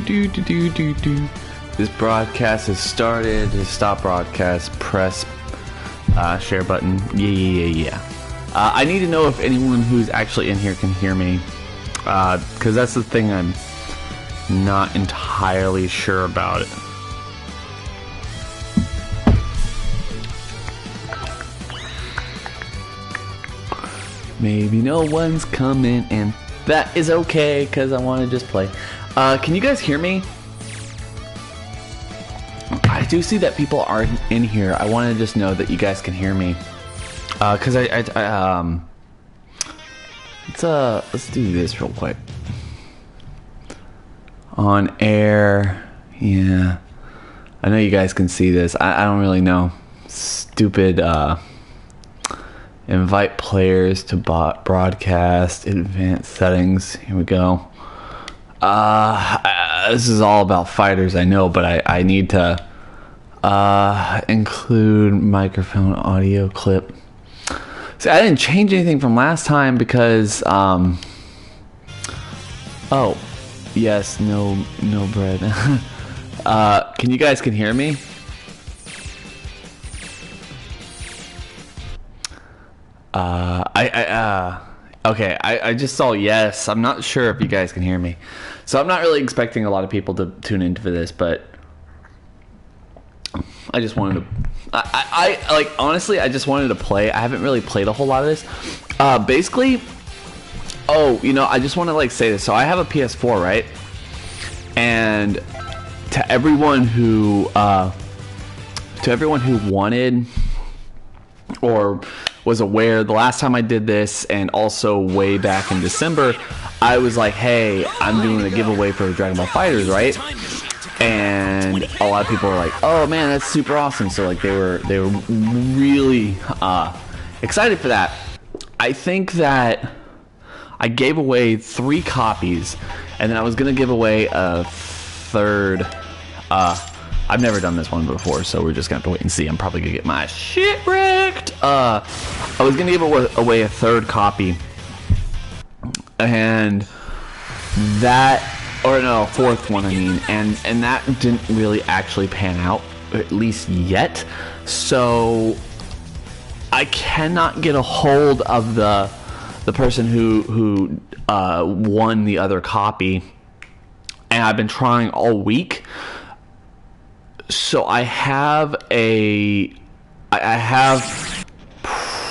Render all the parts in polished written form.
This broadcast has started. To stop broadcast, press share button. Yeah. I need to know if anyone who's actually in here can hear me, because that's the thing I'm not entirely sure about it. Maybe no one's coming, and that is okay, because I want to just play. Can you guys hear me? I do see that people are in here. I want to just know that you guys can hear me. Because let's do this real quick. On air. Yeah. I know you guys can see this. I don't really know. Stupid, invite players to broadcast, advanced settings. Here we go. This is all about fighters, I know, but I need to include microphone audio clip. See, I didn't change anything from last time because oh yes, no bread. Can you guys hear me? Okay, I just saw yes. I'm not sure if you guys can hear me. So I'm not really expecting a lot of people to tune into this, but I just wanted to I like, honestly, I just wanted to play. I haven't really played a whole lot of this. Basically, I just want to like say this. So I have a PS4, right? And to everyone who wanted or was aware, the last time I did this, and also way back in December, I was like, hey, I'm doing a giveaway for Dragon Ball FighterZ, right? And a lot of people were like, oh man, that's super awesome. So like they were really excited for that. I think that I gave away 3 copies, and then I was gonna give away a third. I've never done this one before, so we're just gonna have to wait and see. I'm probably gonna get my shit wrecked. I was gonna give away a third copy, and fourth one, I mean, and that didn't really actually pan out, at least yet. So I cannot get a hold of the person who won the other copy, and I've been trying all week. So I have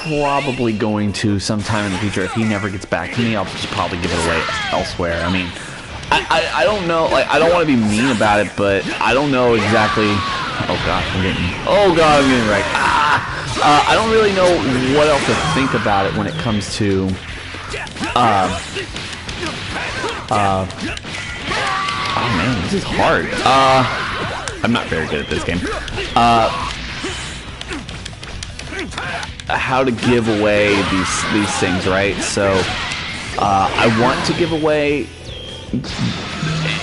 probably going to sometime in the future, if he never gets back to me, I'll just probably give it away elsewhere. I mean, I don't know, like, I don't want to be mean about it, but I don't know exactly. Oh god, I'm getting wrecked. I don't really know what else to think about it when it comes to oh man, this is hard. I'm not very good at this game. How to give away these things, right? So I want to give away.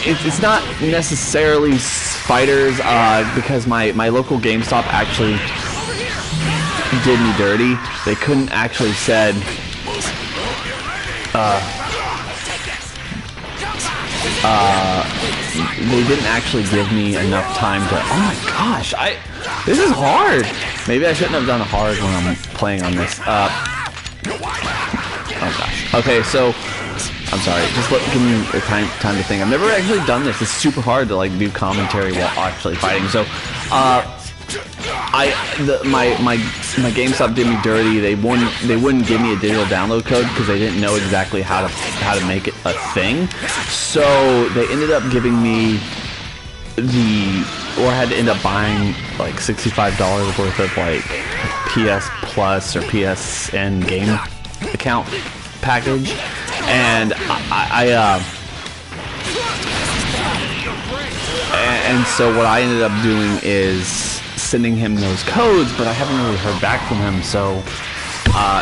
It's not necessarily fighters, because my local GameStop actually did me dirty. They couldn't actually said they didn't actually give me enough time to. Oh my gosh, this is hard. Maybe I shouldn't have done hard when I'm playing on this. Oh gosh. Okay, so I'm sorry. Just give me a time to think. I've never actually done this. It's super hard to like do commentary while actually fighting. So, my GameStop did me dirty. They wouldn't give me a digital download code because they didn't know exactly how to make it a thing. So they ended up giving me I had to end up buying like $65 worth of like PS Plus or PSN game account package, and and so what I ended up doing is sending him those codes, but I haven't really heard back from him. So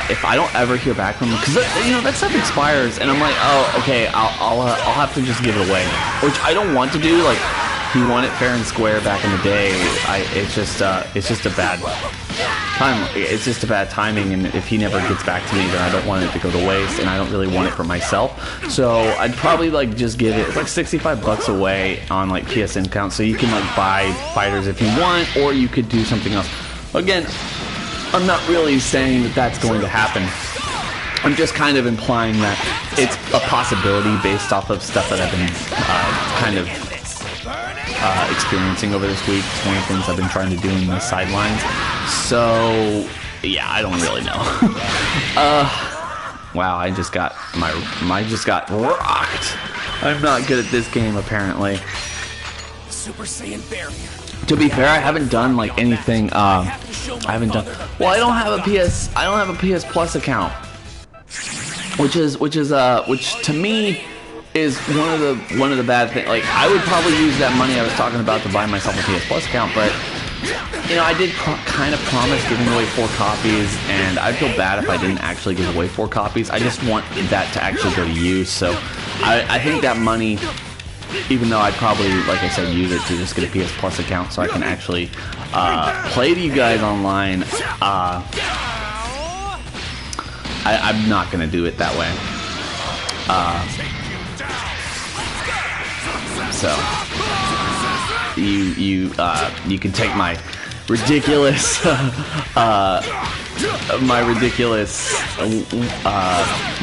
if I don't ever hear back from him, because that stuff expires, and I'm like, oh okay, I'll have to just give it away, which I don't want to do. Like, he won it fair and square back in the day. It's just a bad time. It's just a bad timing, and if he never gets back to me, then I don't want it to go to waste, and I don't really want it for myself. So I'd probably like just give it, it's like 65 bucks away on like PSN account, so you can like buy fighters if you want, or you could do something else. Again, I'm not really saying that that's going to happen. I'm just kind of implying that it's a possibility based off of stuff that I've been kind of experiencing over this week. It's one of the things I've been trying to do in the sidelines. So, yeah, I don't really know. Wow, I just got rocked. I'm not good at this game, apparently. Super Saiyan barrier. To be fair, I haven't done like anything. I haven't done. Well, I don't have a PS Plus account, which to me is one of the bad things. Like, I would probably use that money I was talking about to buy myself a PS Plus account, but you know, I did kind of promise giving away 4 copies, and I'd feel bad if I didn't actually give away 4 copies. I just want that to actually go to use. So I think that money, even though I'd probably, like I said, use it to just get a PS Plus account so I can actually play to you guys online, I'm not going to do it that way. So you can take my ridiculous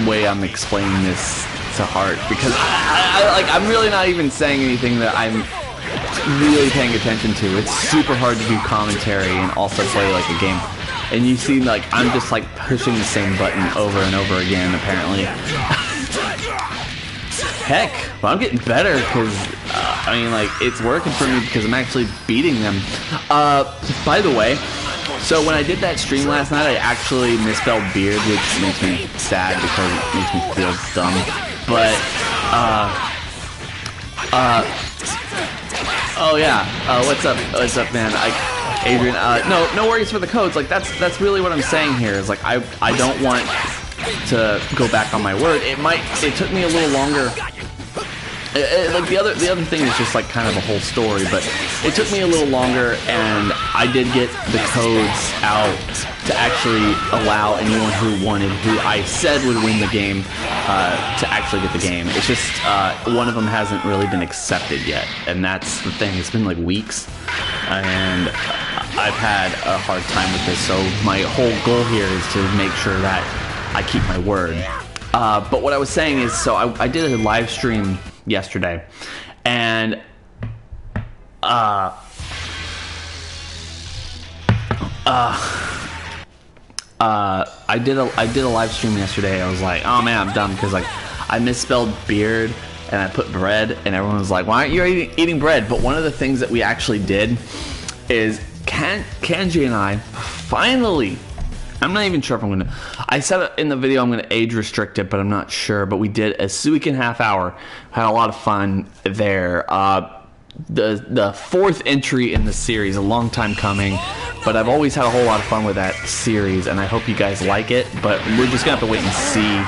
way I'm explaining this to heart, because I'm really not even saying anything that I'm really paying attention to. It's super hard to do commentary and also play like a game. And you see, like, I'm just like pushing the same button over and over again, apparently. Heck, but I'm getting better because, I mean, like, it's working for me because I'm actually beating them. By the way, so when I did that stream last night, I actually misspelled beard, which makes me sad because it makes me feel dumb. But, oh yeah, what's up, man? Adrian, no worries for the codes. Like, that's really what I'm saying here. Is like, I don't want to go back on my word. It took me a little longer. Like the other thing is just like kind of a whole story, but it took me a little longer, and I did get the codes out to actually allow anyone who I said would win the game to actually get the game. It's just one of them hasn't really been accepted yet, and that's the thing. It's been like weeks, and I've had a hard time with this. So my whole goal here is to make sure that I keep my word. But what I was saying is, so I did a live stream yesterday, and I did a live stream yesterday. I was like, oh man, I'm dumb, because like I misspelled beard and I put bread, and everyone was like, why aren't you eating bread? But one of the things that we actually did is Kanji and I finally, I'm not even sure if I'm gonna, I said it in the video I'm gonna age restrict it, but I'm not sure. But we did a Suican half hour, had a lot of fun there. The 4th entry in the series, a long time coming, but I've always had a whole lot of fun with that series, and I hope you guys like it. But we're just gonna have to wait and see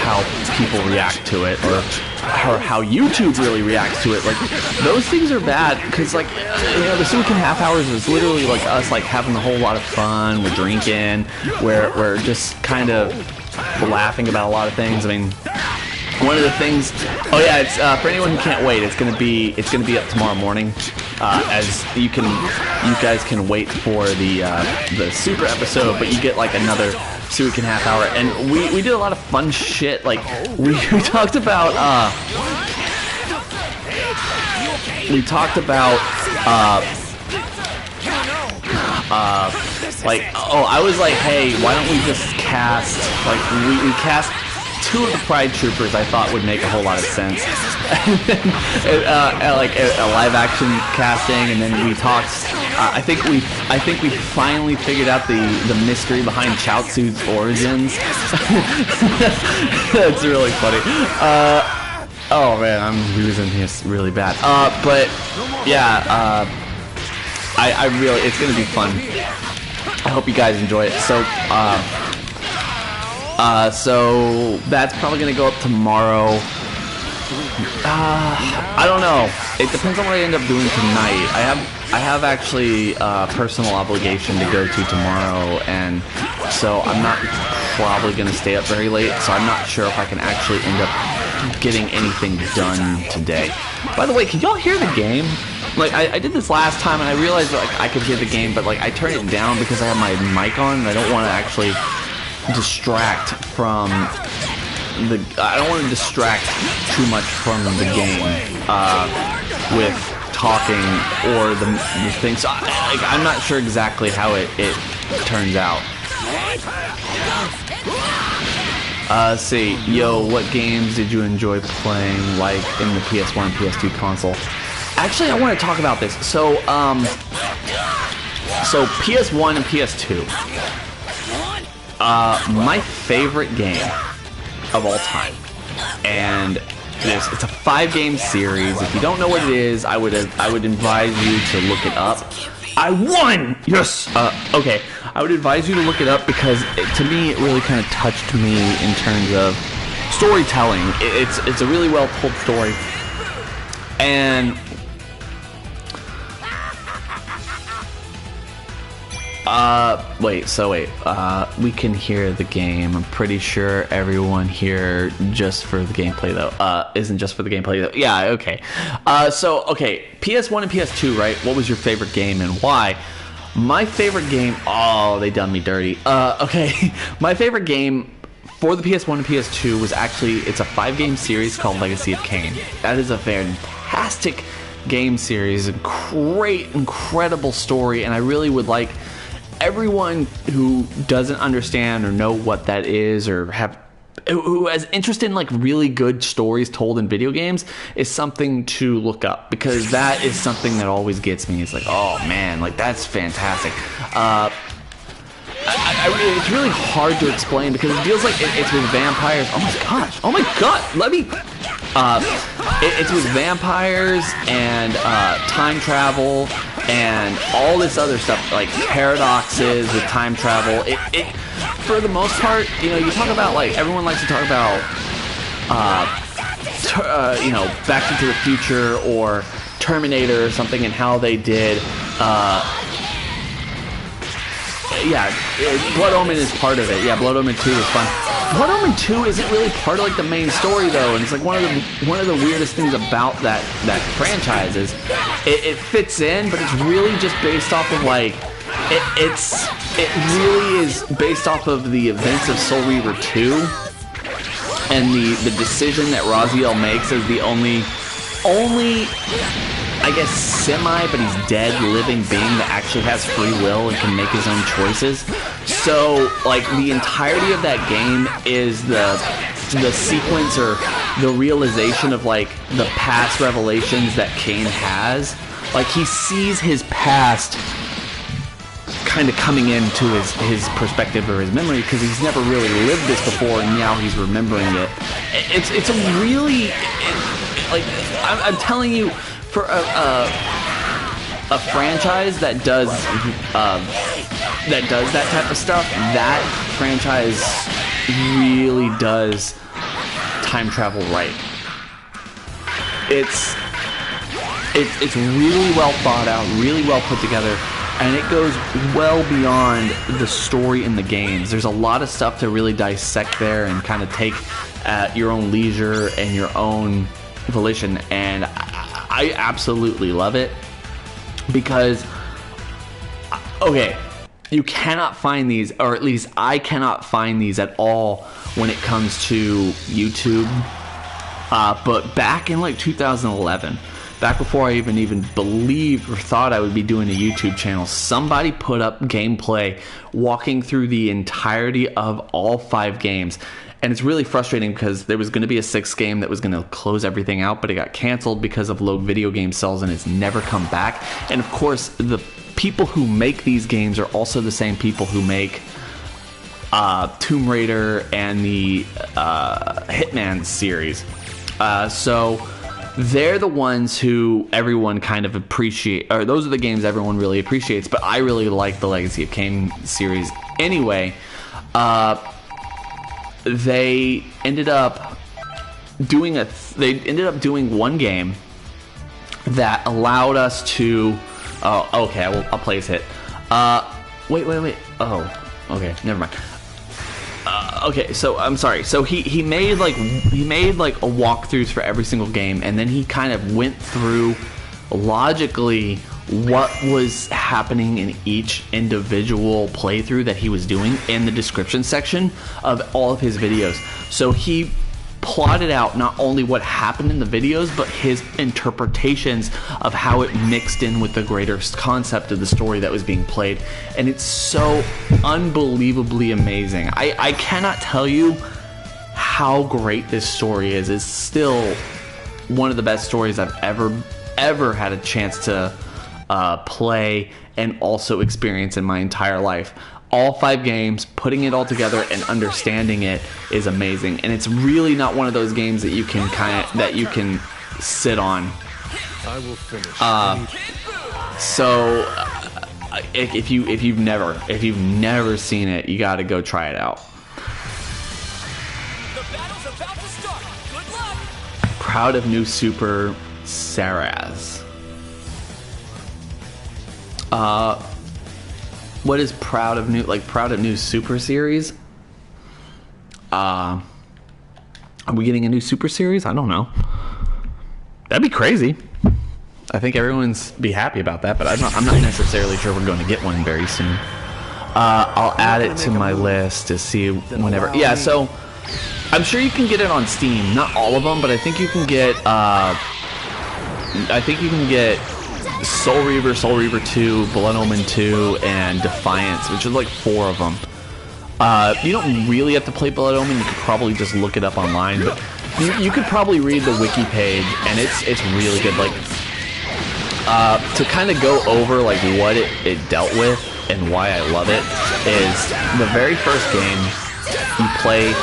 how people react to it, or how YouTube really reacts to it. Like, those things are bad, because like, you know, the Suican half hours is literally like us like having a whole lot of fun. We're drinking, we're just kind of laughing about a lot of things. I mean, one of the things, oh yeah, it's for anyone who can't wait, it's gonna be up tomorrow morning. As you guys can wait for the super episode, but you get like another Suican half hour, and we did a lot of fun shit. Like, we talked about like, oh, I was like, hey, why don't we just cast, like, we cast 2 of the Pride Troopers I thought would make a whole lot of sense. Like a live action casting, and then we talked. I think we finally figured out the mystery behind Chaozu's origins. That's really funny. Oh man, I'm losing this really bad. But yeah, I really, it's gonna be fun. I hope you guys enjoy it. So so that's probably gonna go up tomorrow. I don't know. It depends on what I end up doing tonight. I have actually a personal obligation to go to tomorrow, and so I'm not probably going to stay up very late, so I'm not sure if I can actually end up getting anything done today. By the way, can y'all hear the game? Like, I did this last time, and I realized that, like, I could hear the game, but, like, I turned it down because I have my mic on, and I don't want to actually distract from the... I don't want to distract too much from the game with talking or the thing. So, I'm not sure exactly how it turns out. Let's see. Yo, what games did you enjoy playing, like, in the PS1 and PS2 console? Actually, I want to talk about this. So PS1 and PS2. My favorite game of all time, and it's a 5-game series. If you don't know what it is, I would advise you to look it up. I won! Yes! Okay. I would advise you to look it up because, to me, it really kind of touched me in terms of storytelling. It's a really well-told story. And... we can hear the game. I'm pretty sure everyone here just for the gameplay though, isn't just for the gameplay though. Yeah, okay. Okay, PS1 and PS2, right? What was your favorite game and why? My favorite game, oh, they done me dirty. Okay, my favorite game for the PS1 and PS2 was actually, it's a 5-game series called Legacy of Kain. That is a fantastic game series, a great, incredible story, and I really would like everyone who doesn't understand or know what that is, or who has interest in like really good stories told in video games, is something to look up, because that is something that always gets me. It's like, oh man, like that's fantastic. It's really hard to explain because it feels like it's with vampires. Oh my gosh! Oh my god! Let me. It's with vampires and time travel and all this other stuff, like paradoxes with time travel. It for the most part, you know, you talk about, like, everyone likes to talk about, you know, Back into the Future or Terminator or something, and how they did. Yeah, Blood Omen is part of it. Yeah, Blood Omen 2 is fun. Blood Omen 2 isn't really part of like the main story though, and it's like one of the weirdest things about that franchise is it fits in, but it's really just based off of like it really is based off of the events of Soul Reaver 2 and the decision that Raziel makes as the only I guess but he's dead living being that actually has free will and can make his own choices. So like the entirety of that game is the sequence or the realization of like the past revelations that Kain has. Like he sees his past kind of coming into his perspective or his memory, because he's never really lived this before, and now he's remembering it. It's a really like I'm telling you, for a franchise that does that type of stuff, that franchise really does time travel right. It's really well thought out, really well put together, and it goes well beyond the story in the games. There's a lot of stuff to really dissect there and kind of take at your own leisure and your own volition, and I absolutely love it because, okay, you cannot find these, or at least I cannot find these at all when it comes to YouTube. But back in like 2011, back before I even believed or thought I would be doing a YouTube channel, somebody put up gameplay walking through the entirety of all 5 games. And it's really frustrating because there was going to be a 6th game that was going to close everything out, but it got canceled because of low video game sales, and it's never come back. And of course, the people who make these games are also the same people who make Tomb Raider and the Hitman series. So they're the ones who everyone kind of appreciate, or those are the games everyone really appreciates, but I really like the Legacy of Kain series anyway. They ended up they ended up doing one game that allowed us to. Oh, okay. I'll play his hit. Wait. Oh, okay. Never mind. Okay, so I'm sorry. So he made like a walkthroughs for every single game, and then he kind of went through logically what was happening in each individual playthrough that he was doing in the description section of all of his videos. So he plotted out not only what happened in the videos, but his interpretations of how it mixed in with the greater concept of the story that was being played. And it's so unbelievably amazing. I cannot tell you how great this story is. It's still one of the best stories I've ever had a chance to play and also experience in my entire life. All 5 games, putting it all together and understanding it is amazing. And it's really not one of those games that you can sit on. I will finish. If you've never seen it, you got to go try it out. The battle's about to start. Good luck. Proud of new Super Saraz. What is proud of new Super Series? Are we getting a new Super Series? I don't know. That'd be crazy. I think everyone's be happy about that, but I'm not necessarily sure we're going to get one very soon. I'll add it to my list to see whenever. Yeah, so I'm sure you can get it on Steam. Not all of them, but I think you can get. Soul Reaver 2, Blood Omen 2, and Defiance, which is like 4 of them. You don't really have to play Blood Omen. You could probably just look it up online, but you could probably read the wiki page, and it's really good. Like to kind of go over like what it dealt with and why I love it is the very first game you play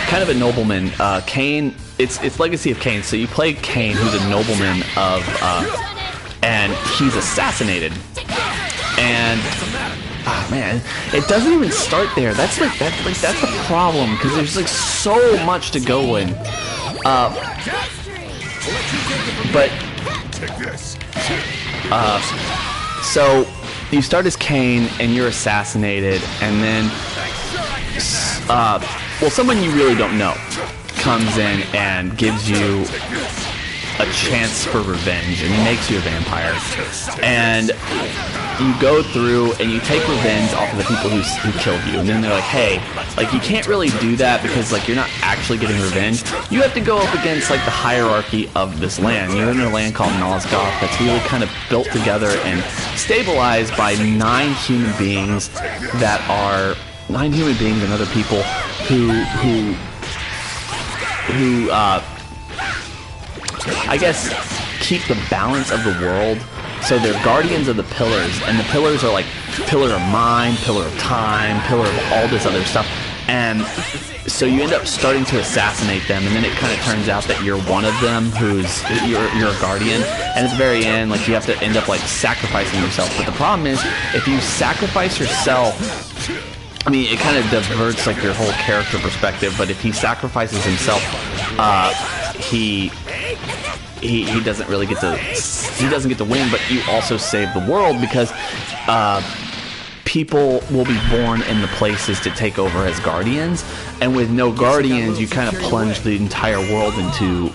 kind of a nobleman. Kain. It's Legacy of Kain. So you play Kain, who's a nobleman of. And he's assassinated. And oh man, it doesn't even start there. That's the problem, because there's like so much to go in. So you start as Kain and you're assassinated, and then someone you really don't know comes in and gives you a chance for revenge, and he makes you a vampire, and you go through and you take revenge off of the people who killed you, and then they're like, hey, like you can't really do that because like you're not actually getting revenge. You have to go up against like the hierarchy of this land. You're in a land called Nosgoth that's really kind of built together and stabilized by 9 human beings and other people who I guess keep the balance of the world. So they're guardians of the pillars, and the pillars are like pillar of mind, pillar of time, pillar of all this other stuff. And so you end up starting to assassinate them, and then it kind of turns out that you're one of them, you're a guardian. And at the very end, like you have to end up like sacrificing yourself. But the problem is, if you sacrifice yourself, I mean, it kind of diverts like your whole character perspective. But if he sacrifices himself, he doesn't really get to win, but you also save the world, because people will be born in the places to take over as guardians, and with no guardians you kind of plunge the entire world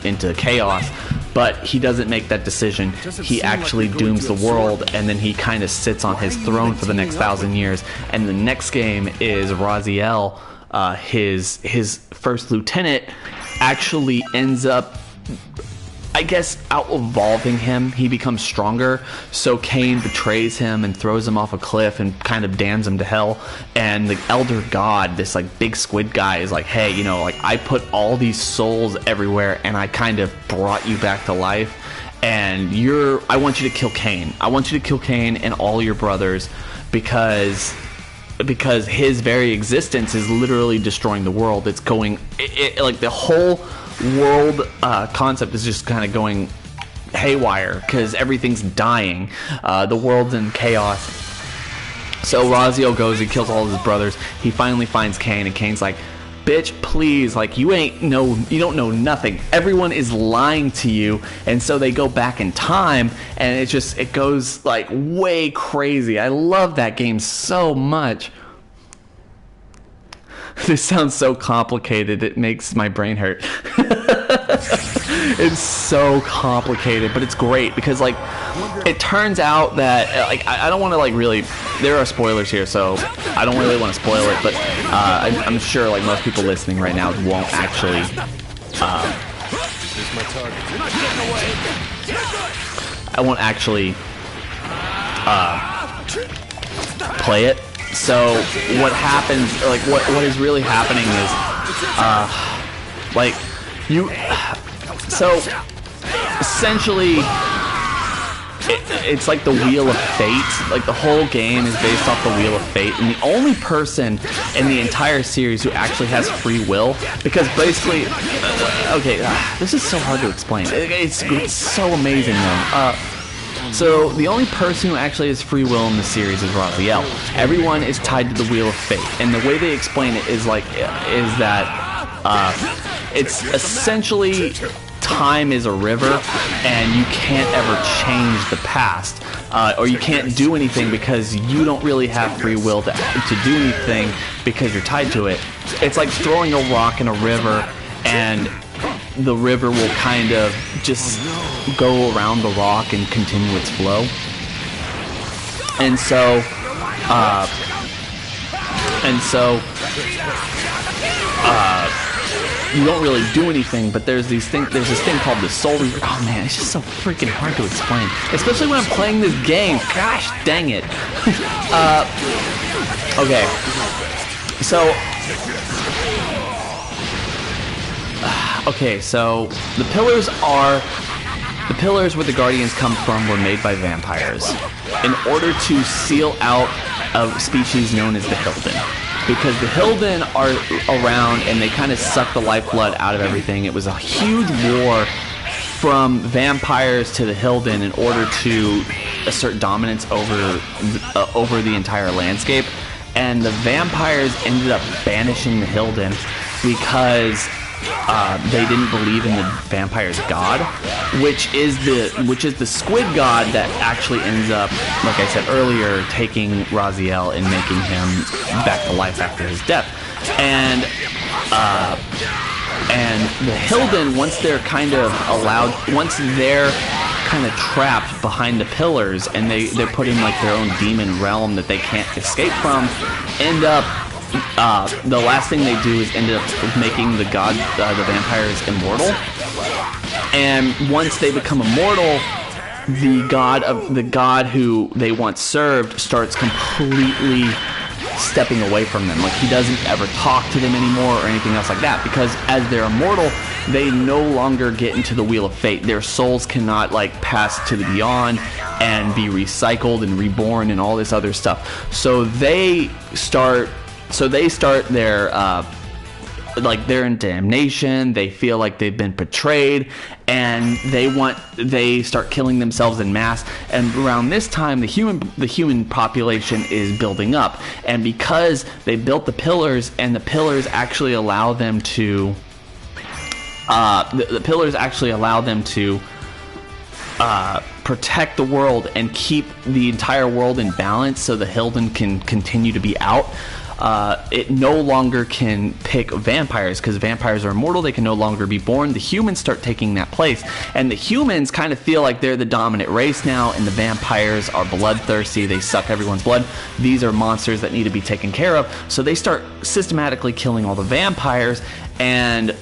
into chaos. But he doesn't make that decision. He actually dooms the world, and then he kind of sits on his throne for the next 1,000 years. And the next game is Raziel, his first lieutenant, actually ends up, I guess, out-evolving him. He becomes stronger, so Kain betrays him and throws him off a cliff and kind of damns him to hell. And the Elder God, this like big squid guy, is like, hey, you know, like I put all these souls everywhere and I kind of brought you back to life, and I want you to kill Kain. I want you to kill Kain and all your brothers, because his very existence is literally destroying the world. It's going, like the whole world concept is just kind of going haywire because everything's dying. The world's in chaos. So Raziel goes, he kills all of his brothers. He finally finds Kain, and Kain's like, bitch, please, like, you don't know nothing. Everyone is lying to you. And so they go back in time, and it goes like way crazy. I love that game so much. This sounds so complicated, it makes my brain hurt. It's so complicated, but it's great because, like, it turns out that, like, I don't want to, like, really, there are spoilers here, so I don't really want to spoil it, but I'm sure, like, most people listening right now won't actually I won't actually play it. So what happens, like, what is really happening is like, so essentially it's like the Wheel of Fate. Like, the whole game is based off the Wheel of Fate, and the only person in the entire series who actually has free will, because basically this is so hard to explain. It's so amazing though. So the only person who actually has free will in the series is Raziel. Everyone is tied to the Wheel of Fate, and the way they explain it is that it's essentially time is a river, and you can't ever change the past, or you can't do anything because you don't really have free will to do anything because you're tied to it. It's like throwing a rock in a river, and the river will kind of just go around the rock and continue its flow. And so you don't really do anything, but there's this thing called the Soul Reaver. Oh man, it's just so freaking hard to explain, especially when I'm playing this game. Gosh dang it. Okay, so the pillars where the Guardians come from were made by vampires in order to seal out a species known as the Hilden. Because the Hilden are around and they kind of suck the lifeblood out of everything. It was a huge war from vampires to the Hilden in order to assert dominance over the entire landscape. And the vampires ended up banishing the Hilden because they didn't believe in the vampire's god, which is the squid god that actually ends up, like I said earlier, taking Raziel and making him back to life after his death. And the Hilden, once they're kind of trapped behind the pillars, and they're put in like their own demon realm that they can't escape from, end up the last thing they do is end up making the vampires immortal. And once they become immortal, the god who they once served starts completely stepping away from them. Like, he doesn't ever talk to them anymore or anything else like that, because as they're immortal, they no longer get into the Wheel of Fate. Their souls cannot, like, pass to the beyond and be recycled and reborn and all this other stuff. So they start their they're in damnation. They feel like they've been betrayed, and they start killing themselves in mass. And around this time, the human population is building up, and because they built the pillars, and the pillars actually allow them to protect the world and keep the entire world in balance, so the Hilden can continue to be out. It no longer can pick vampires, because vampires are immortal. They can no longer be born. The humans start taking that place, and the humans kind of feel like they're the dominant race now, and the vampires are bloodthirsty. They suck everyone's blood. These are monsters that need to be taken care of, so they start systematically killing all the vampires, and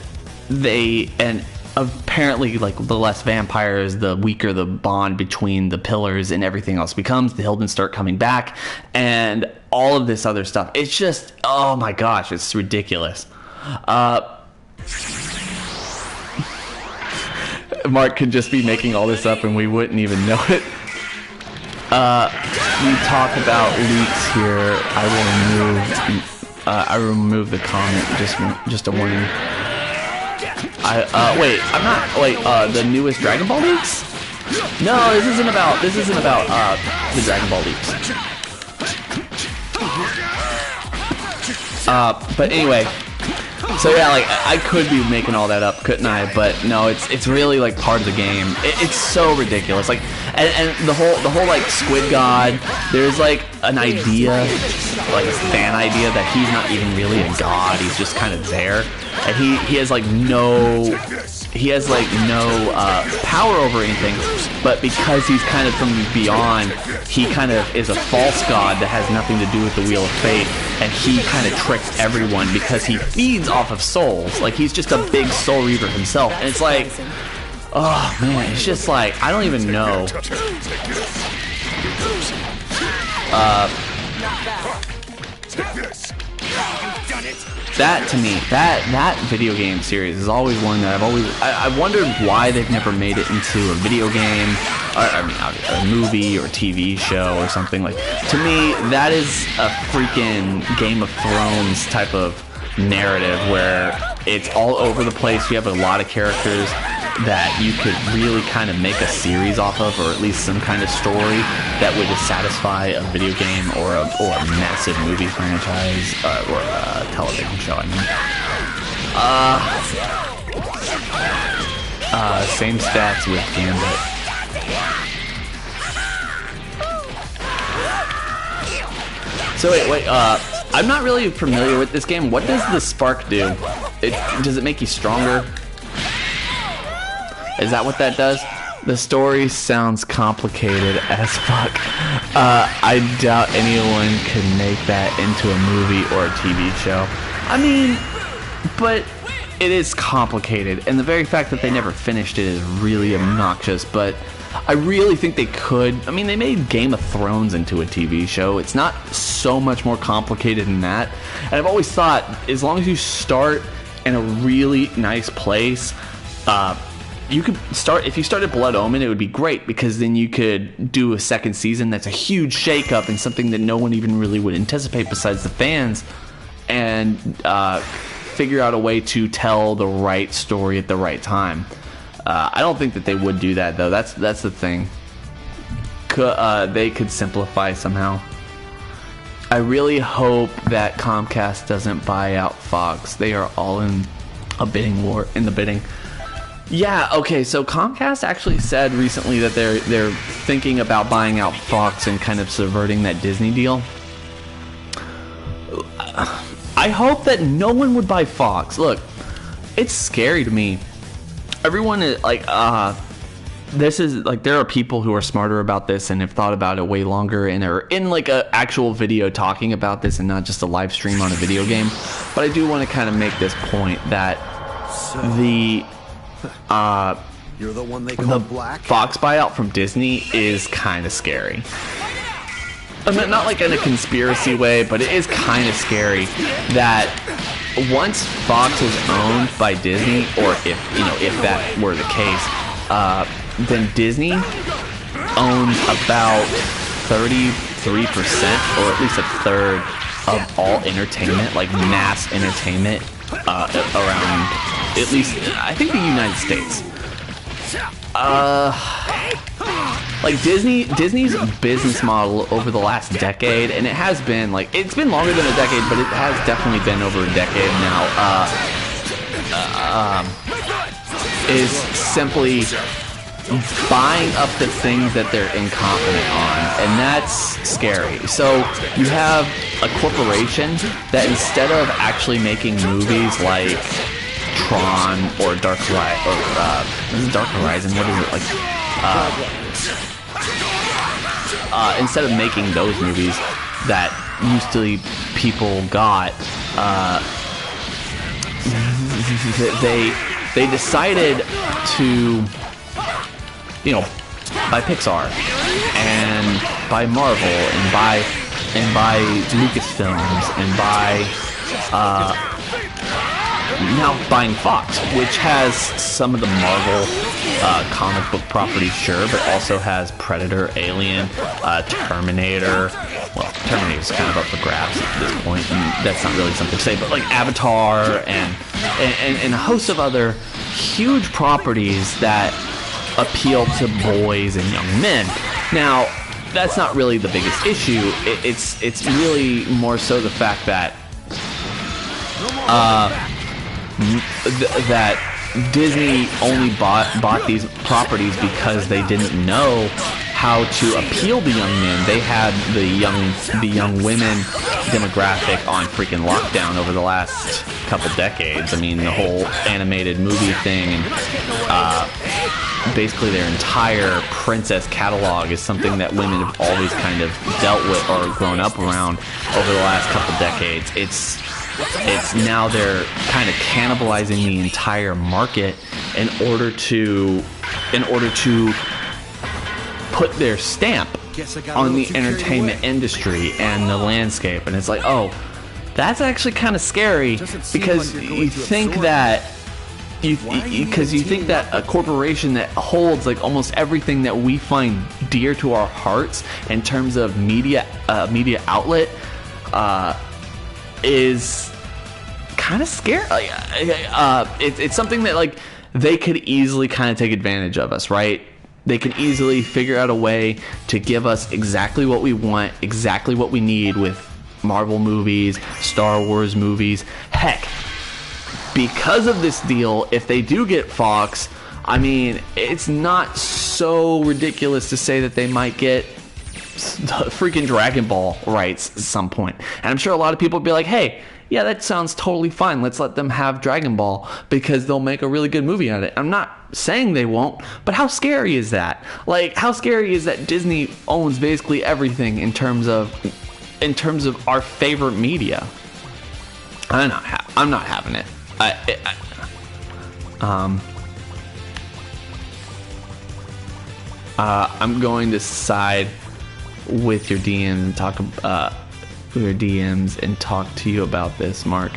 apparently, like, the less vampires, the weaker the bond between the pillars and everything else becomes. The Hilden start coming back, and all of this other stuff. It's just, oh my gosh, it's ridiculous. Mark could just be making all this up and we wouldn't even know it. We talk about leaks here. I will remove the comment. Just a warning. The newest Dragon Ball leaks? No, this isn't about the Dragon Ball leaks. But anyway, So yeah, like I could be making all that up, couldn't I? But no, it's really like part of the game. It's so ridiculous. Like, and the whole like Squid God. There's like an idea, like a fan idea that he's not even really a god. He's just kind of there, and he has like no. He has like no power over anything, but because he's kind of from beyond, he kind of is a false god that has nothing to do with the Wheel of Fate, and he kind of tricks everyone because he feeds off of souls. Like, he's just a big soul reaver himself, and it's like, oh man, it's just like, I don't even know. That to me, that video game series is always one that I wondered why they've never made it into a video game, or I mean, a movie or TV show or something. Like, to me, that is a freaking Game of Thrones type of narrative where it's all over the place. You have a lot of characters that you could really kind of make a series off of, or at least some kind of story that would satisfy a video game or a massive movie franchise or a television show. I mean, same stats with Gambit. So wait, I'm not really familiar with this game. What does the spark do? Does it make you stronger? Is that what that does? The story sounds complicated as fuck. I doubt anyone could make that into a movie or a TV show. I mean, but it is complicated, and the very fact that they never finished it is really obnoxious, but I really think they could. I mean, they made Game of Thrones into a TV show. It's not so much more complicated than that. And I've always thought, as long as you start in a really nice place, you could start, if you started Blood Omen, it would be great, because then you could do a second season that's a huge shakeup and something that no one even really would anticipate besides the fans, and figure out a way to tell the right story at the right time. I don't think that they would do that, though. That's the thing. They could simplify somehow. I really hope that Comcast doesn't buy out Fox. They are all in a bidding war, in the bidding. Yeah, okay, so Comcast actually said recently that they're thinking about buying out Fox and kind of subverting that Disney deal. I hope that no one would buy Fox. Look, it's scary to me. Everyone is like, this is like, there are people who are smarter about this and have thought about it way longer and are in like a actual video talking about this and not just a live stream on a video game. But I do want to kind of make this point that you're the one they call Black. Fox buyout from Disney is kind of scary. I mean, not like in a conspiracy way, but it is kind of scary that once Fox was owned by Disney, or if that were the case, then Disney owns about 33%, or at least a third of all entertainment, like mass entertainment, around, at least, I think, the United States. Like Disney's business model over the last decade, and it has been like, it's been longer than a decade, but it has definitely been over a decade now, is simply buying up the things that they're incompetent on, and that's scary. So you have a corporation that, instead of actually making movies like Tron or Dark Horizon, or this is Dark Horizon, what is it, like, instead of making those movies that usually people got, they decided to, buy Pixar and buy Marvel and buy Lucasfilms and buy now buying Fox, which has some of the Marvel comic book properties, sure, but also has Predator, Alien, Terminator. Well, Terminator's kind of up for grabs at this point, and that's not really something to say, but like Avatar and a host of other huge properties that appeal to boys and young men. Now, that's not really the biggest issue. It's really more so the fact that that Disney only bought these properties because they didn't know how to appeal to young men. They had the young women demographic on freaking lockdown over the last couple decades. I mean, the whole animated movie thing and basically their entire princess catalog is something that women have always kind of dealt with or grown up around over the last couple decades. It's now they're kind of cannibalizing the entire market in order to put their stamp on the entertainment industry and the landscape. And it's like, oh, that's actually kind of scary because you think that you think that a corporation that holds like almost everything that we find dear to our hearts in terms of media outlet is kind of scary. It's something that like they could easily kind of take advantage of us, right? They can easily figure out a way to give us exactly what we want, exactly what we need with Marvel movies, Star Wars movies. Heck, because of this deal, if they do get Fox, I mean, it's not so ridiculous to say that they might get freaking Dragon Ball rights at some point. And I'm sure a lot of people would be like, hey, yeah, that sounds totally fine. Let's let them have Dragon Ball because they'll make a really good movie out of it. I'm not saying they won't, but how scary is that? Like, how scary is that Disney owns basically everything in terms of our favorite media? I'm not having it. I'm going to side with your DMs and talk your DMs and talk to you about this, Mark.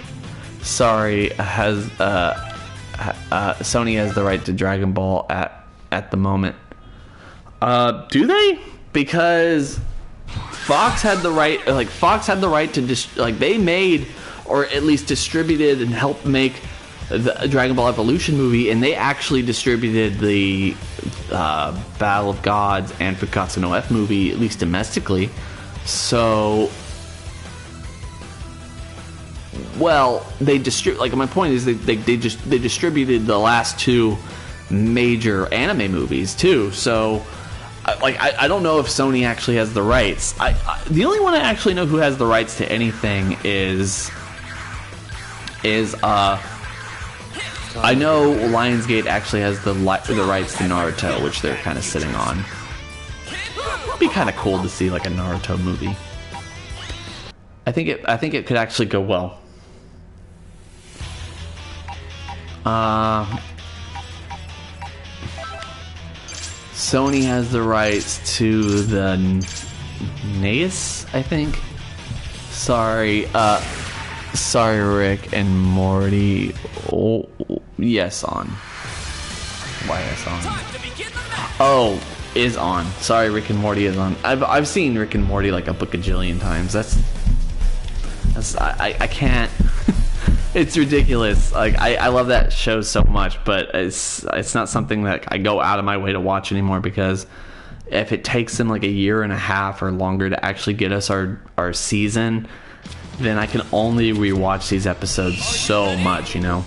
Sorry, Sony has the right to Dragon Ball at the moment. Do they? Because Fox had the right. Like, Fox had the right to they made or at least distributed and helped make the Dragon Ball Evolution movie, and they actually distributed the Battle of Gods and Fukkatsu no F movie, at least domestically. So, well, they like, my point is they distributed the last two major anime movies too. So, I don't know if Sony actually has the rights. The only one I actually know who has the rights to anything is I know Lionsgate actually has the rights to Naruto, which they're kind of sitting on. It'd be kind of cool to see like a Naruto movie. I think it could actually go well. Sony has the rights to the NES, I think. Sorry, Rick and Morty. Oh, yes, on. Why yes on? Oh, is on. Sorry, Rick and Morty is on. I've seen Rick and Morty like a bajillion times. I can't. It's ridiculous. Like, I love that show so much, but it's not something that I go out of my way to watch anymore, because if it takes them like a year and a half or longer to actually get us our season, then I can only rewatch these episodes so much, you know?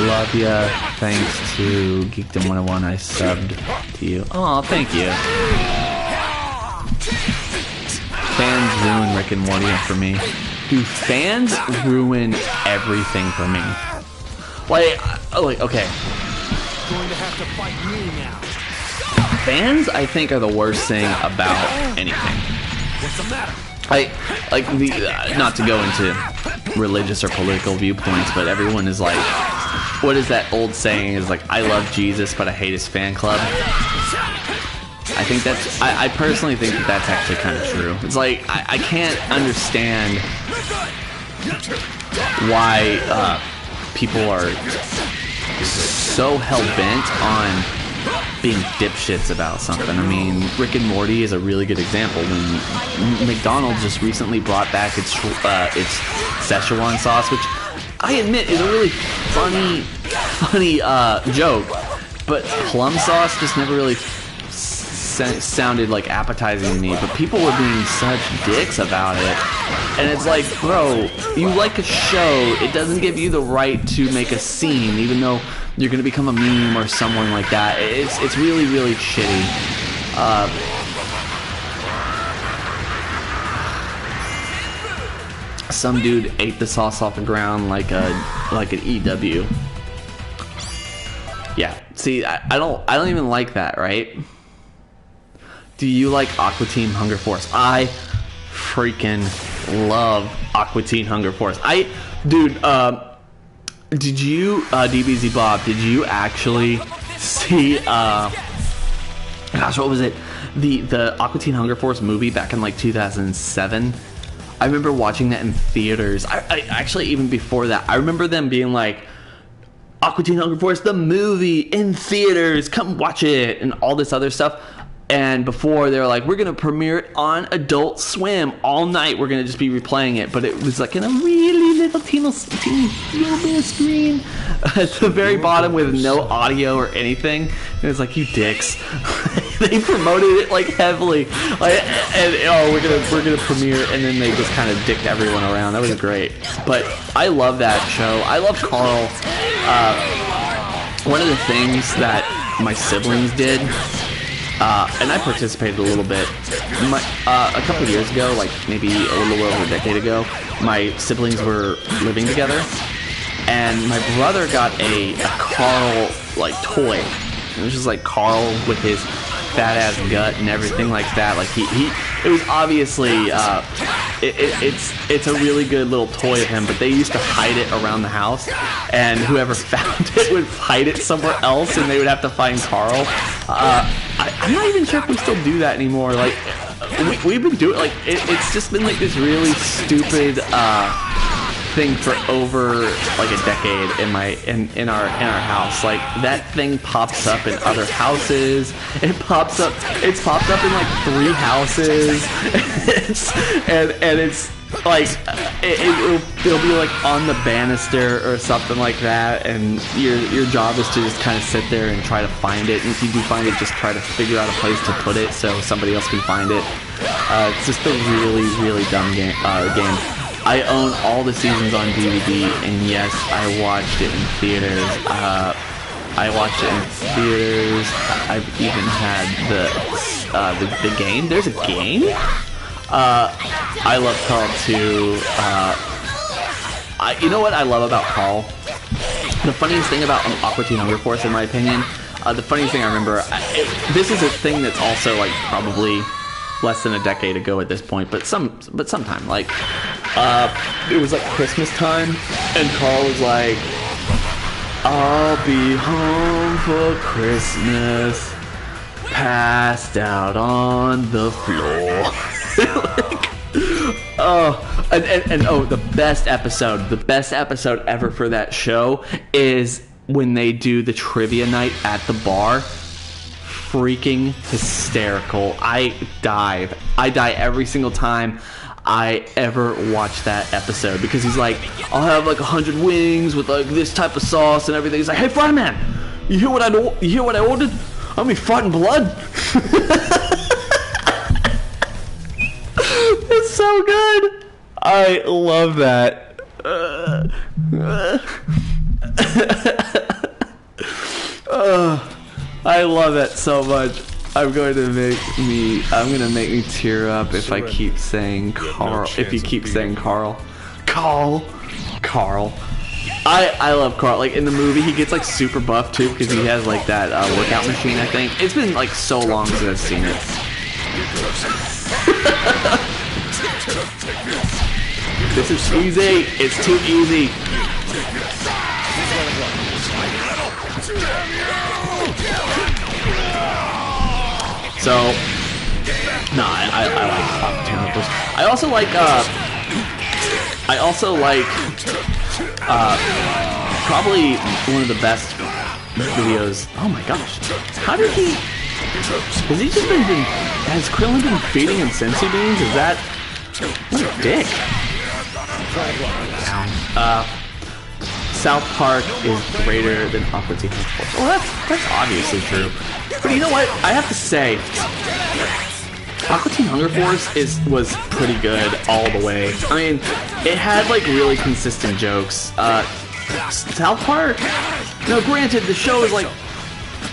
Love ya. Thanks to Geekdom 101, I subbed to you. Oh, thank you. Fans ruin Rick and Morty for me. Dude, fans ruin everything for me. Like, okay. Going to have to fight me now. Fans, I think, are the worst thing about anything. What's the matter? Not to go into religious or political viewpoints, but everyone is like, what is that old saying? Is like, I love Jesus, but I hate his fan club. I personally think that that's actually kind of true. It's like, I can't understand why people are so hell-bent on being dipshits about something. I mean, Rick and Morty is a really good example. When McDonald's just recently brought back its Szechuan sauce, which I admit is a really funny joke, but plum sauce just never really sounded like appetizing to me, but people were being such dicks about it. And it's like, bro, you like a show, it doesn't give you the right to make a scene, even though you're gonna become a meme or someone like that. It's really, really shitty. Some dude ate the sauce off the ground like an EW. Yeah, see, I don't even like that, right? Do you like Aqua Teen Hunger Force? I freaking love Aqua Teen Hunger Force. Dude, did you, DBZ Bob, did you actually see, gosh, what was it? The Aqua Teen Hunger Force movie back in like 2007? I remember watching that in theaters. I actually, even before that, I remember them being like, Aqua Teen Hunger Force, the movie in theaters, come watch it, and all this other stuff. And before, they were like, we're going to premiere it on Adult Swim all night. We're going to just be replaying it. But it was like in a really little teeny little bit of screen at the very bottom with no audio or anything. And it's like, you dicks. They promoted it like heavily. Like, and oh, we're gonna premiere, and then they just kind of dicked everyone around. That was great. But I love that show. I love Carl. One of the things that my siblings did, and I participated a little bit. A couple of years ago, like maybe a little over a decade ago, my siblings were living together, and my brother got a Carl like toy. It was just like Carl with his fat ass gut and everything like that. Like it was obviously it's a really good little toy of him, but they used to hide it around the house, and whoever found it would hide it somewhere else, and they would have to find Carl. I'm not even sure if we still do that anymore. Like we've been doing, like it's just been like this really stupid thing for over like a decade in our house. Like that thing pops up in other houses. It's popped up in like 3 houses. It's like it'll be like on the banister or something like that, and your job is to just kind of sit there and try to find it, and if you do find it, just try to figure out a place to put it so somebody else can find it. It's just a really, really dumb game. I own all the seasons on DVD, and yes, I watched it in theaters. I've even had the game. There's a game? I love Carl too. You know what I love about Carl? The funniest thing about Aqua Teen Hunger Force, in my opinion, the funniest thing I remember, this is a thing that's also like probably less than a decade ago at this point, but sometime, like, it was like Christmas time, and Carl was like, I'll be home for Christmas, passed out on the floor. Like, oh, and oh, the best episode ever for that show is when they do the trivia night at the bar. Freaking hysterical. I die every single time I ever watch that episode, because he's like, I'll have like 100 wings with like this type of sauce and everything. He's like, hey fireman, you hear what I ordered? I'll be farting blood. It's so good. I love that. I love that so much. I'm gonna make me tear up if I keep saying Carl. If you keep saying Carl. I love Carl. Like in the movie, he gets like super buff too, because he has like that workout machine, I think. It's been like so long since I've seen it. This is easy. It's too easy. So, no, I like Aqua Teen Hunger Force. I also like probably one of the best videos. Oh my gosh, how did he? Has he just been? Has Krillin been feeding him sensu beans? Is that? What a dick. South Park is greater than Aqua Teen Hunger Force. Well, that's obviously true. But you know what? I have to say, Aqua Teen Hunger Force was pretty good all the way. I mean, it had like really consistent jokes. South Park, granted the show is like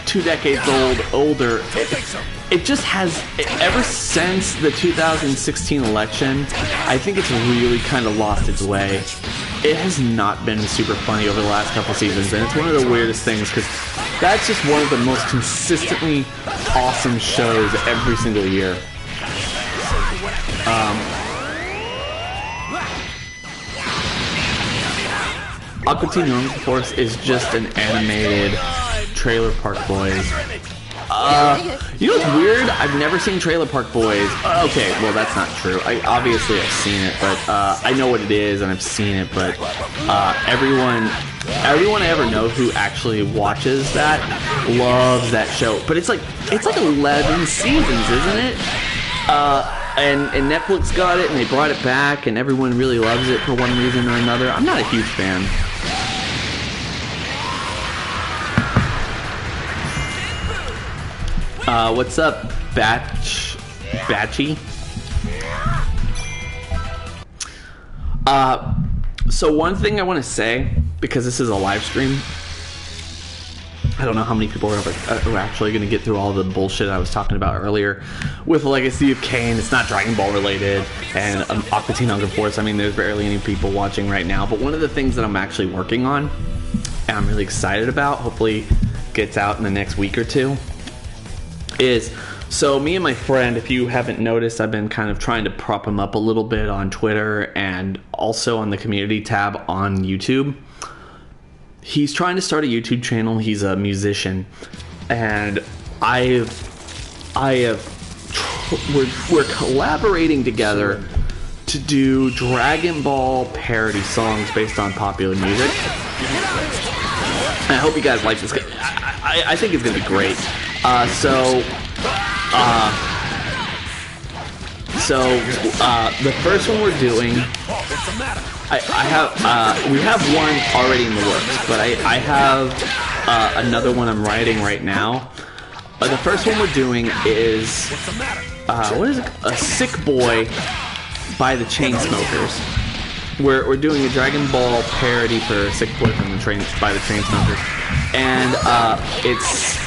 2 decades older. It just has, ever since the 2016 election, I think it's really kind of lost its way. It has not been super funny over the last couple seasons, and it's one of the weirdest things because that's just one of the most consistently awesome shows every single year. Aqua Teen Hunger Force is just an animated Trailer Park Boys. You know what's weird? I've never seen Trailer Park Boys. Okay, well that's not true. Obviously I've seen it, but I know what it is and I've seen it. But everyone I ever know who actually watches that loves that show. But it's like 11 seasons, isn't it? And Netflix got it and they brought it back and everyone really loves it for one reason or another. I'm not a huge fan. What's up, Batchy? So one thing I want to say, because this is a live stream, I don't know how many people are actually going to get through all the bullshit I was talking about earlier with Legacy of Kain. It's not Dragon Ball related, and Aqua Teen Hunger Force. I mean, there's barely any people watching right now, but one of the things that I'm actually working on, and I'm really excited about, hopefully gets out in the next week or two, is, so me and my friend, if you haven't noticed, I've been kind of trying to prop him up a little bit on Twitter and also on the community tab on YouTube. He's trying to start a YouTube channel. He's a musician, and we're collaborating together to do Dragon Ball parody songs based on popular music. And I hope you guys like this. I think it's gonna be great. The first one we're doing, we have one already in the works, but I have another one I'm writing right now. The first one we're doing is what is it? A Sick Boy by the Chainsmokers. We're doing a Dragon Ball parody for Sick Boy by the Chainsmokers, and it's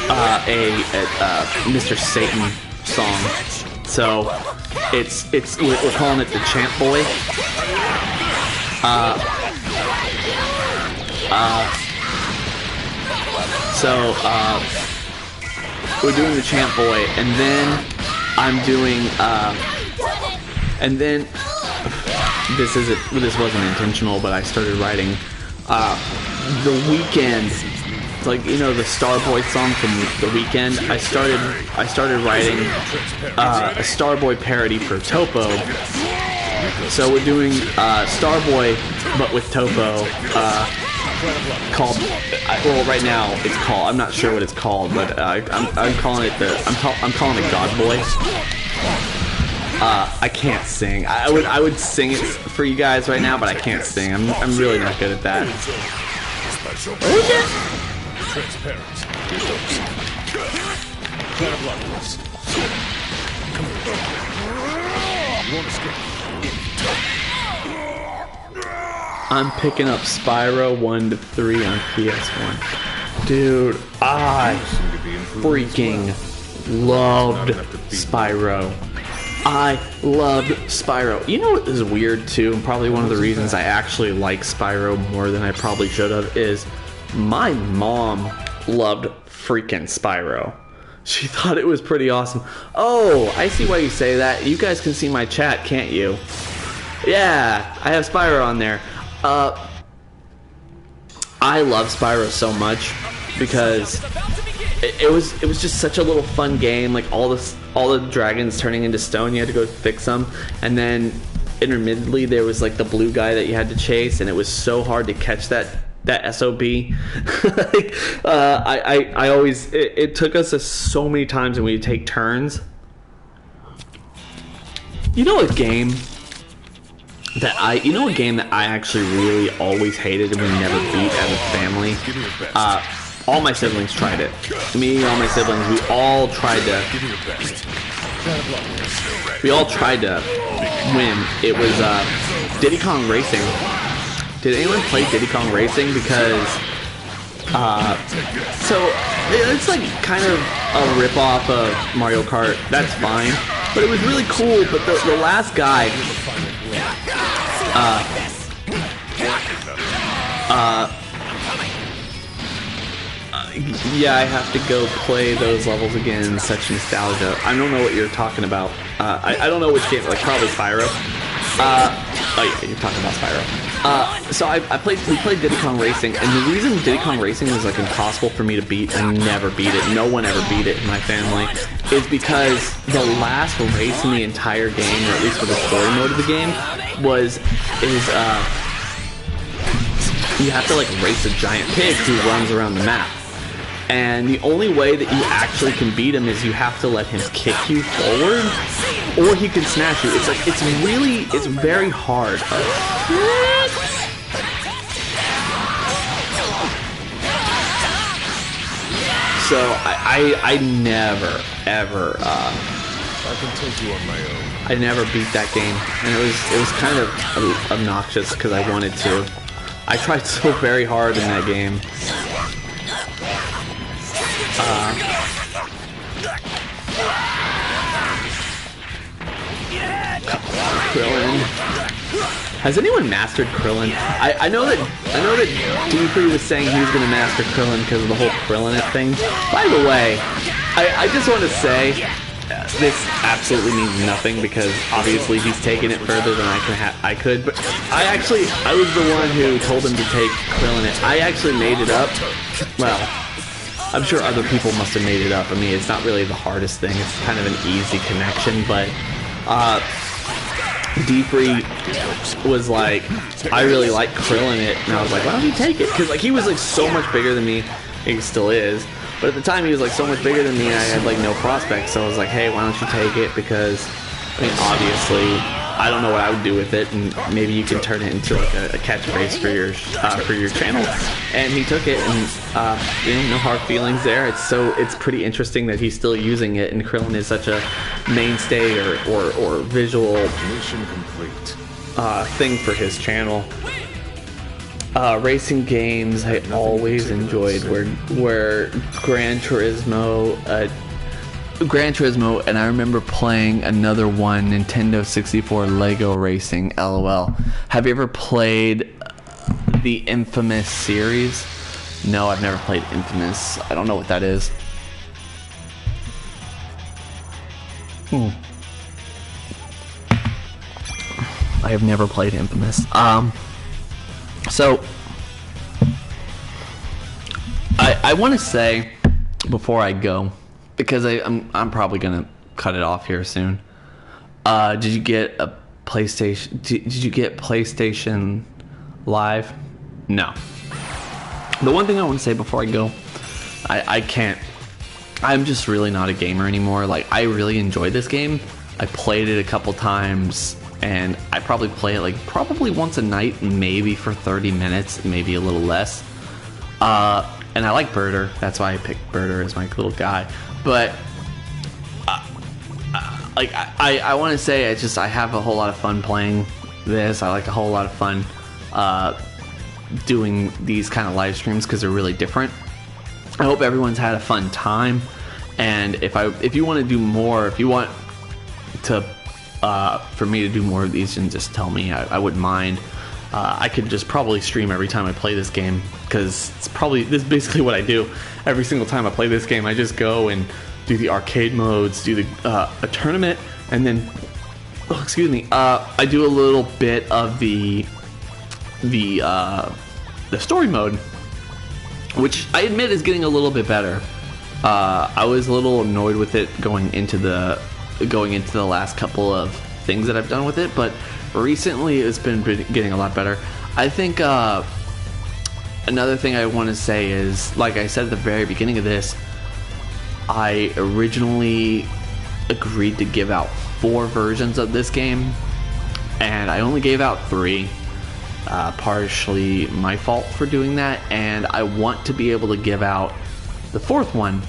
a Mr. Satan song. So we're calling it the Champ Boy. We're doing the Champ Boy, and then I'm doing this wasn't intentional, but I started writing The Weeknd, like, you know, the Starboy song from The Weeknd. I started writing a Starboy parody for Topo. So we're doing Starboy, but with Topo, called, well, right now it's called, I'm not sure what it's called, but I'm calling it I'm calling it God Boy. I can't sing. I would sing it for you guys right now, but I can't sing. I'm really not good at that. I'm picking up Spyro 1 to 3 on PS1. Dude, I freaking loved Spyro. I loved Spyro. You know what is weird too, and probably one of the reasons I actually like Spyro more than I probably should have, is my mom loved freaking Spyro. She thought it was pretty awesome. Oh, I see why you say that. You guys can see my chat, can't you? Yeah, I have Spyro on there. I love Spyro so much because it was just such a little fun game. Like all the dragons turning into stone, you had to go fix them, and then intermittently there was like the blue guy that you had to chase, and it was so hard to catch that SOB. Like, I always, it took us so many times, and we'd take turns. You know, a game you know, a game that I actually really always hated and we never beat as a family. All my siblings tried it. Me, all my siblings, we all tried to win. It was Diddy Kong Racing. Did anyone play Diddy Kong Racing? Because so it's like kind of a rip-off of Mario Kart. That's fine, but it was really cool. But the last guy, yeah, I have to go play those levels again. Such nostalgia. I don't know what you're talking about. I don't know which game. Like probably Spyro. Oh yeah, you're talking about Spyro. So we played Diddy Kong Racing, and the reason Diddy Kong Racing was like impossible for me to beat, I never beat it, no one ever beat it in my family, is because the last race in the entire game, or at least for the story mode of the game, you have to like race a giant pig who runs around the map. And the only way that you actually can beat him is you have to let him kick you forward, or he can snatch you. It's like, it's very hard. So I never, ever, I can take you on my own. I never beat that game. And it was kind of obnoxious because I wanted to. I tried so very hard in that game. Krillin. Has anyone mastered Krillin? I know that D3 was saying he was going to master Krillin because of the whole Krillin thing. By the way, I just want to say this absolutely means nothing because obviously he's taken it further than I could. But I was the one who told him to take Krillin. I actually made it up. Well, I'm sure other people must have made it up. I mean, it's not really the hardest thing. It's kind of an easy connection, but D3 was like, I really like Krillin it, and I was like, why don't you take it? Because like he was like so much bigger than me. He still is, but at the time he was like so much bigger than me, and I had like no prospects. So I was like, hey, why don't you take it? Because I mean, obviously, I don't know what I would do with it, and maybe you can turn it into like a catchphrase for your channel. And he took it, and you know, no hard feelings there. It's pretty interesting that he's still using it, and Krillin is such a mainstay or visual Mission complete. thing for his channel. Racing games I always enjoyed where Gran Turismo, and I remember playing another one, Nintendo 64 Lego Racing, LOL. Have you ever played the Infamous series? No, I've never played Infamous. I don't know what that is. I have never played Infamous. So I want to say before I go, because I'm probably gonna cut it off here soon. Did you get a PlayStation? Did you get PlayStation Live? No. The one thing I want to say before I go, I can't. I'm just really not a gamer anymore. Like, I really enjoyed this game. I played it a couple times, and I probably play it like probably once a night, maybe for 30 minutes, maybe a little less. And I like Birder. That's why I picked Birder as my little guy. But like I want to say, I have a whole lot of fun playing this. I like a whole lot of fun doing these kind of live streams because they're really different. I hope everyone's had a fun time, and if you want to do more, if you want to for me to do more of these, and just tell me, I wouldn't mind. I could just probably stream every time I play this game, because this is basically what I do every single time I play this game. I just go and do the arcade modes, do a tournament, and then I do a little bit of the story mode, which I admit is getting a little bit better. I was a little annoyed with it going into the last couple of things that I've done with it, but recently it's been getting a lot better. I think another thing I want to say is, like I said at the very beginning of this, I originally agreed to give out 4 versions of this game and I only gave out 3. Partially my fault for doing that, and I want to be able to give out the 4th one.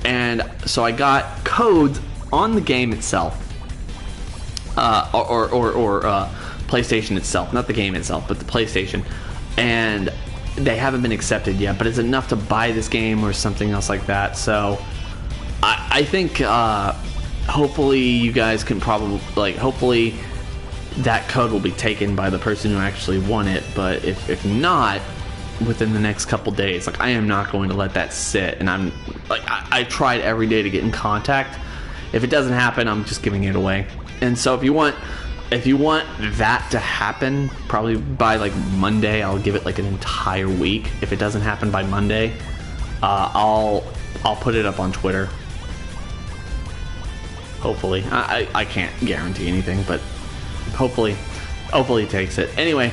And so I got codes on the game itself, or PlayStation itself, not the game itself, but the PlayStation, and they haven't been accepted yet, but it's enough to buy this game or something else like that. So I think hopefully you guys can probably, hopefully that code will be taken by the person who actually won it. But if not, within the next couple days, I am not going to let that sit. And I'm I tried every day to get in contact. If it doesn't happen, I'm just giving it away. And so if you want that to happen, probably by Monday, I'll give it an entire week. If it doesn't happen by Monday, I'll put it up on Twitter. Hopefully, I can't guarantee anything, but hopefully it takes it. Anyway,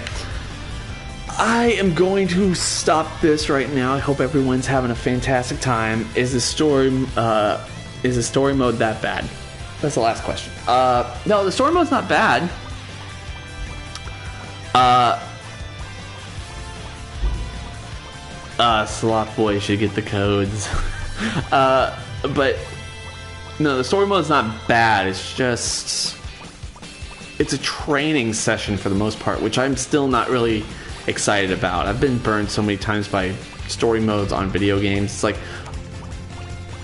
I am going to stop this right now. I hope everyone's having a fantastic time. Is the story mode that bad? That's the last question. No, the story mode's not bad. Sloth Boy should get the codes. But no, the story mode's not bad. It's a training session for the most part, which I'm still not really excited about. I've been burned so many times by story modes on video games. It's like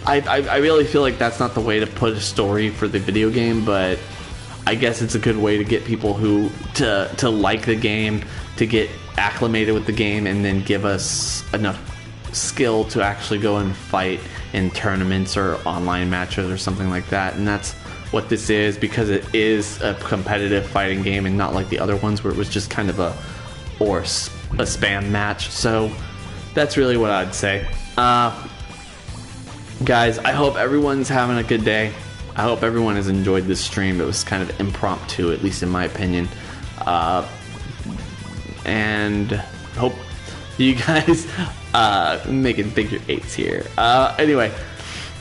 I really feel like that's not the way to put a story for the video game, but I guess it's a good way to get people to like the game, to get acclimated with the game, and then give us enough skill to actually go and fight in tournaments or online matches or something like that. And that's what this is, because it is a competitive fighting game and not like the other ones where it was just kind of a spam match. So that's really what I'd say. Guys, I hope everyone's having a good day. I hope everyone has enjoyed this stream. It was kind of impromptu, at least in my opinion. And hope you guys making figure 8s here. Anyway,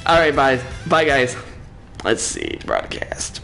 alright, bye guys. Let's see, broadcast.